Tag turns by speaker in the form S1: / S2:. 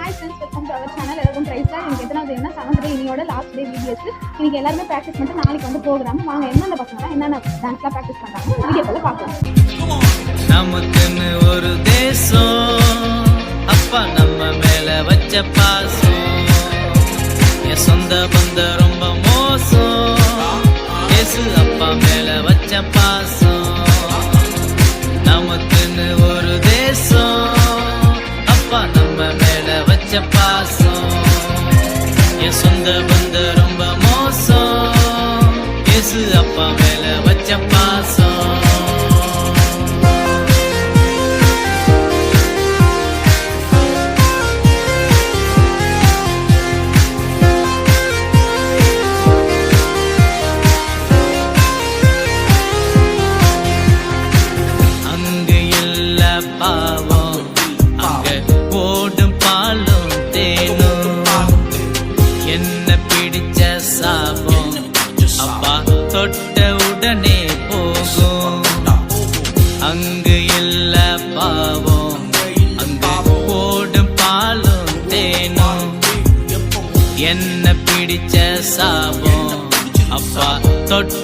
S1: Hi friends, welcome to our channel. எல்லாருக்கும் prize தான். எனக்கு எத்தனாவது வேணும்னா 7th டே இனியோட லாஸ்ட் டே வீடியோஸ். இன்னைக்கு எல்லாருமே ப்ராக்டிஸ் பண்ணிட்டு நாளைக்கு வந்து ப்ரோக்ராம். வாங்க என்னென்ன பசங்க என்னென்ன டான்ஸ்லாம் ப்ராக்டிஸ் பண்ணுறாங்க வீடியோக்குள்ள பார்க்கலாம்.
S2: நமக்குன்னு ஒரு தேசம், அப்பா நம்ம மேல வச்ச பாசம், என் சொந்த பந்த ரொம்ப மோசம், ஏசு அப்பா மேல வச்ச பாசம். நமக்குன்னு ஒரு தேசம், அப்பா நம்ம மேல வச்ச பாசம், என் சொந்த பந்த ரொம்ப மோசம், ஏசு அப்பா மேல வச்ச பாசம். பாவம் அங்க ஓடும் பாலும் தேனும், என்ன பிடிச்ச சாபம் அப்பா தொட்ட உடனே போகும். அங்கு இல்ல பாவம், அங்க ஓடும் பாலும் தேனும், என்ன பிடிச்ச சாபம் அப்பா தொட்ட